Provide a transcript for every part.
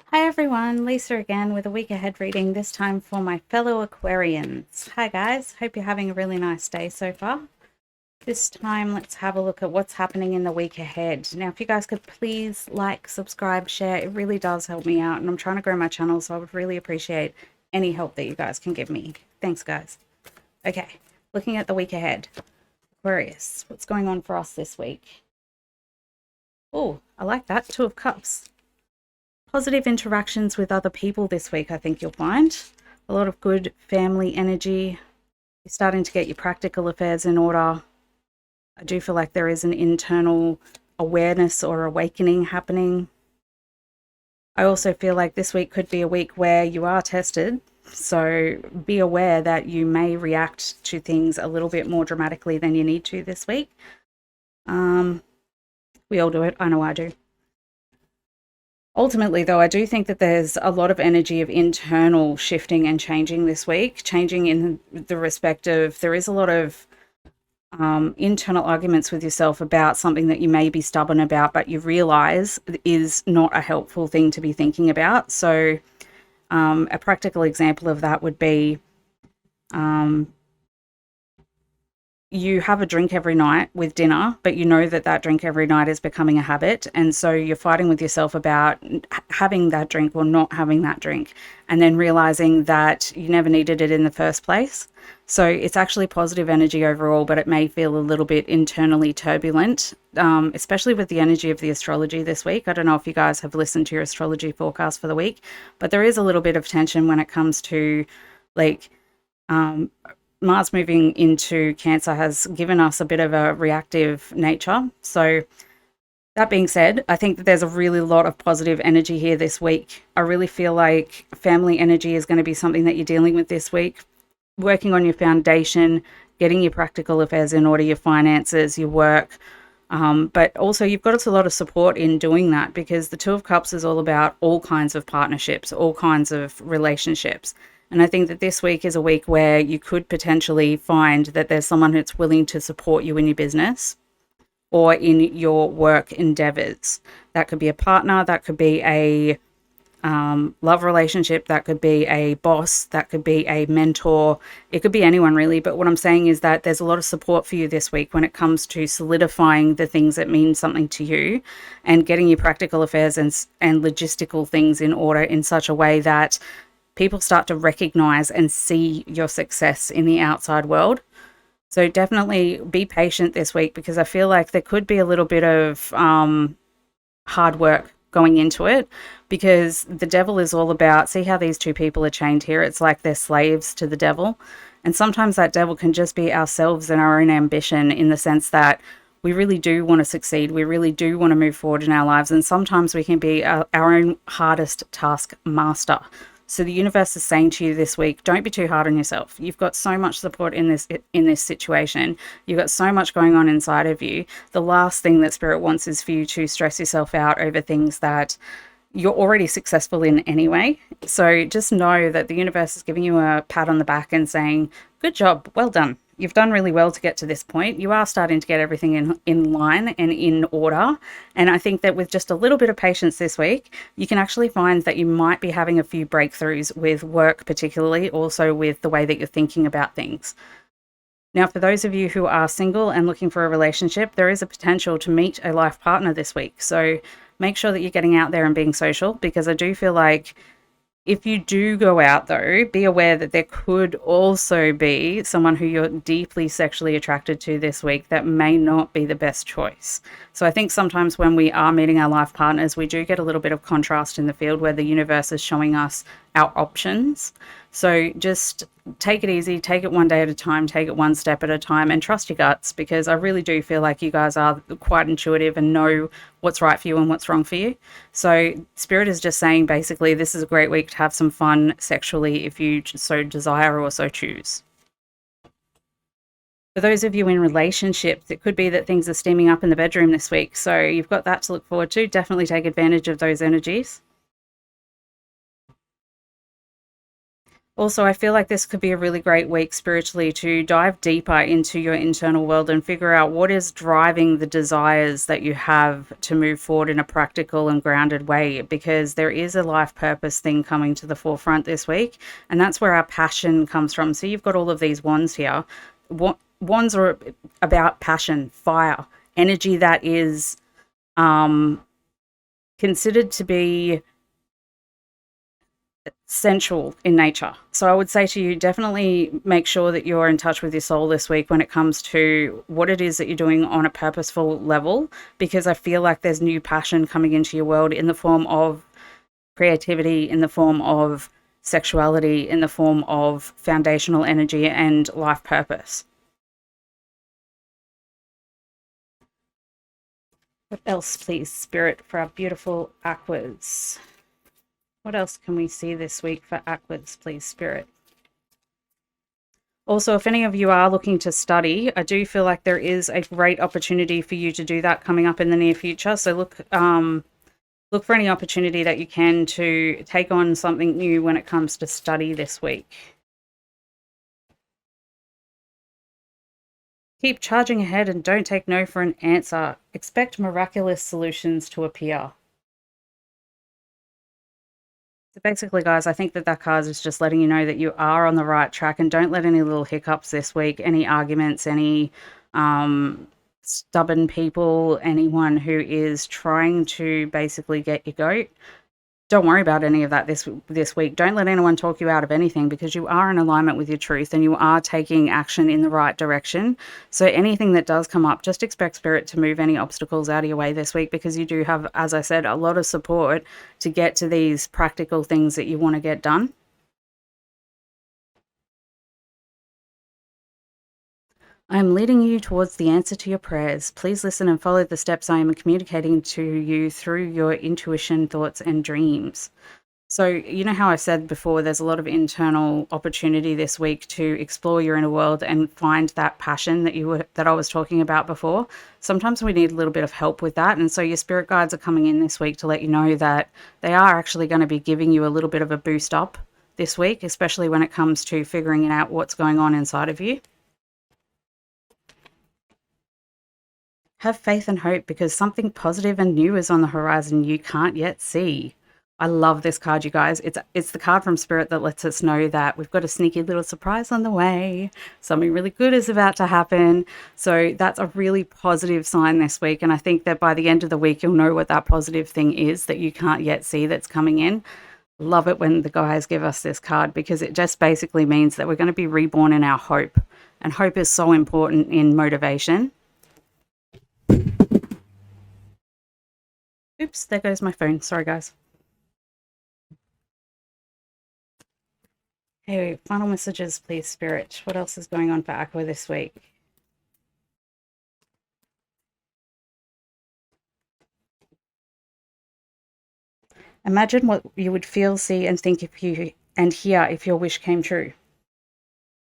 Hi everyone, Lisa again with a week ahead reading, this time for my fellow Aquarians. Hi guys, hope you're having a really nice day so far. This time let's have a look at what's happening in the week ahead. Now if you guys could please like, subscribe, share, it really does help me out and I'm trying to grow my channel, so I would really appreciate any help that you guys can give me. Thanks guys. Okay, looking at the week ahead. Aquarius, what's going on for us this week? Oh, I like that, Two of Cups. Positive interactions with other people this week, I think you'll find. A lot of good family energy. You're starting to get your practical affairs in order. I do feel like there is an internal awareness or awakening happening. I also feel like this week could be a week where you are tested. So be aware that you may react to things a little bit more dramatically than you need to this week. We all do it. I know I do. Ultimately, though, I do think that there's a lot of energy of internal shifting and changing this week, changing in the respect of there is a lot of internal arguments with yourself about something that you may be stubborn about, but you realize is not a helpful thing to be thinking about. So a practical example of that would be you have a drink every night with dinner, but you know that that drink every night is becoming a habit. And so you're fighting with yourself about having that drink or not having that drink, and then realizing that you never needed it in the first place. So it's actually positive energy overall, but it may feel a little bit internally turbulent, especially with the energy of the astrology this week. I don't know if you guys have listened to your astrology forecast for the week, but there is a little bit of tension when it comes to like, Mars moving into Cancer has given us a bit of a reactive nature. So that being said, I think that there's a really lot of positive energy here this week. I really feel like family energy is going to be something that you're dealing with this week, working on your foundation, getting your practical affairs in order, your finances, your work. But also you've got a lot of support in doing that, because the Two of Cups is all about all kinds of partnerships, all kinds of relationships. And I think that this week is a week where you could potentially find that there's someone that's willing to support you in your business or in your work endeavors. That could be a partner, that could be a love relationship, that could be a boss, that could be a mentor, it could be anyone really. But what I'm saying is that there's a lot of support for you this week when it comes to solidifying the things that mean something to you and getting your practical affairs and logistical things in order in such a way that people start to recognize and see your success in the outside world. So definitely be patient this week, because I feel like there could be a little bit of hard work going into it, because the devil is all about, see how these two people are chained here? It's like they're slaves to the devil. And sometimes that devil can just be ourselves and our own ambition, in the sense that we really do want to succeed. We really do want to move forward in our lives. And sometimes we can be our own hardest task master. So the universe is saying to you this week, don't be too hard on yourself. You've got so much support in this situation. You've got so much going on inside of you. The last thing that Spirit wants is for you to stress yourself out over things that you're already successful in anyway. So just know that the universe is giving you a pat on the back and saying, good job, well done. You've done really well to get to this point. You are starting to get everything in line and in order. And I think that with just a little bit of patience this week, you can actually find that you might be having a few breakthroughs with work, particularly also with the way that you're thinking about things. Now, for those of you who are single and looking for a relationship, there is a potential to meet a life partner this week. So make sure that you're getting out there and being social, because I do feel like if you do go out, though, be aware that there could also be someone who you're deeply sexually attracted to this week that may not be the best choice. So I think sometimes when we are meeting our life partners, we do get a little bit of contrast in the field where the universe is showing us our options. So just take it easy, take it one day at a time, take it one step at a time, and trust your guts, because I really do feel like you guys are quite intuitive and know what's right for you and what's wrong for you. So Spirit is just saying, basically, this is a great week to have some fun sexually if you so desire or so choose. For those of you in relationships, it could be that things are steaming up in the bedroom this week. So you've got that to look forward to. Definitely take advantage of those energies. Also, I feel like this could be a really great week spiritually to dive deeper into your internal world and figure out what is driving the desires that you have to move forward in a practical and grounded way, because there is a life purpose thing coming to the forefront this week, and that's where our passion comes from. So you've got all of these wands here. Wands are about passion, fire, energy that is um, considered to be sensual in nature. So I would say to you, definitely make sure that you're in touch with your soul this week when it comes to what it is that you're doing on a purposeful level, because I feel like there's new passion coming into your world in the form of creativity, in the form of sexuality, in the form of foundational energy and life purpose. What else, please, Spirit, for our beautiful aquas? What else can we see this week for aquas, please, Spirit? Also, if any of you are looking to study, I do feel like there is a great opportunity for you to do that coming up in the near future. So look for any opportunity that you can to take on something new when it comes to study this week. Keep charging ahead and don't take no for an answer. Expect miraculous solutions to appear. So basically, guys, I think that that card is just letting you know that you are on the right track, and don't let any little hiccups this week, any arguments, any stubborn people, anyone who is trying to basically get your goat. Don't worry about any of that this week. Don't let anyone talk you out of anything, because you are in alignment with your truth and you are taking action in the right direction. So anything that does come up, just expect Spirit to move any obstacles out of your way this week, because you do have, as I said, a lot of support to get to these practical things that you want to get done. I am leading you towards the answer to your prayers. Please listen and follow the steps I am communicating to you through your intuition, thoughts, and dreams. So, you know how I said before, there's a lot of internal opportunity this week to explore your inner world and find that passion that I was talking about before. Sometimes we need a little bit of help with that, and so your spirit guides are coming in this week to let you know that they are actually going to be giving you a little bit of a boost up this week, especially when it comes to figuring out what's going on inside of you. Have faith and hope, because something positive and new is on the horizon you can't yet see. I love this card, you guys. It's the card from Spirit that lets us know that we've got a sneaky little surprise on the way. Something really good is about to happen. So that's a really positive sign this week. And I think that by the end of the week, you'll know what that positive thing is that you can't yet see that's coming in. Love it when the guys give us this card, because it just basically means that we're going to be reborn in our hope. And hope is so important in motivation. Oops, there goes my phone. Sorry, guys. Hey, final messages, please, Spirit. What else is going on for Aqua this week? Imagine what you would feel, see, and think and hear if your wish came true.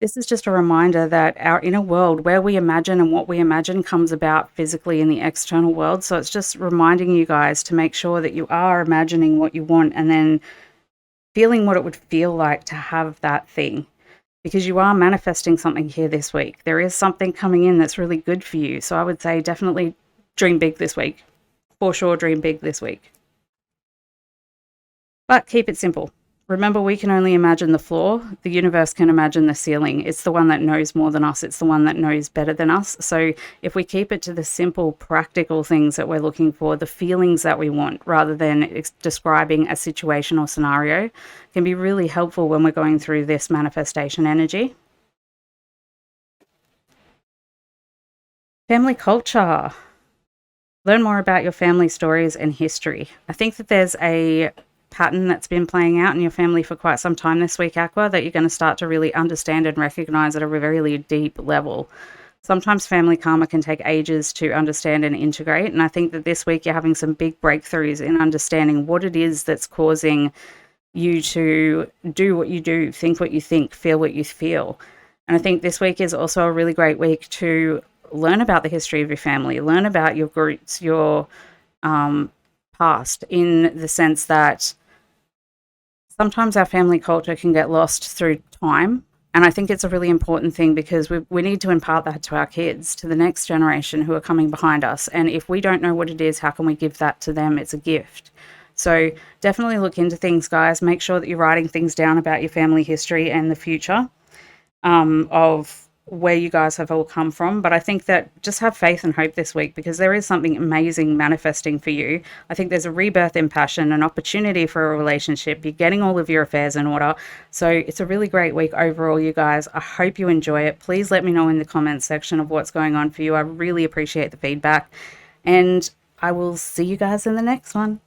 This is just a reminder that our inner world, where we imagine and what we imagine, comes about physically in the external world. So it's just reminding you guys to make sure that you are imagining what you want and then feeling what it would feel like to have that thing, because you are manifesting something here this week. There is something coming in that's really good for you. So I would say definitely dream big this week. For sure, dream big this week. But keep it simple. Remember, we can only imagine the floor. The universe can imagine the ceiling. It's the one that knows more than us. It's the one that knows better than us. So if we keep it to the simple, practical things that we're looking for, the feelings that we want, rather than describing a situation or scenario, can be really helpful when we're going through this manifestation energy. Family culture. Learn more about your family stories and history. I think that there's a pattern that's been playing out in your family for quite some time this week, Aqua, that you're going to start to really understand and recognize at a really deep level. Sometimes family karma can take ages to understand and integrate, and I think that this week you're having some big breakthroughs in understanding what it is that's causing you to do what you do, think what you think, feel what you feel. And I think this week is also a really great week to learn about the history of your family, learn about your roots, your past, in the sense that sometimes our family culture can get lost through time. And I think it's a really important thing because we need to impart that to our kids, to the next generation who are coming behind us. And if we don't know what it is, how can we give that to them? It's a gift. So definitely look into things, guys. Make sure that you're writing things down about your family history and the future, of where you guys have all come from. But I think that just have faith and hope this week because there is something amazing manifesting for you. I think there's a rebirth in passion, an opportunity for a relationship. You're getting all of your affairs in order. So it's a really great week overall, you guys. I hope you enjoy it. Please let me know in the comments section of what's going on for you. I really appreciate the feedback. And I will see you guys in the next one.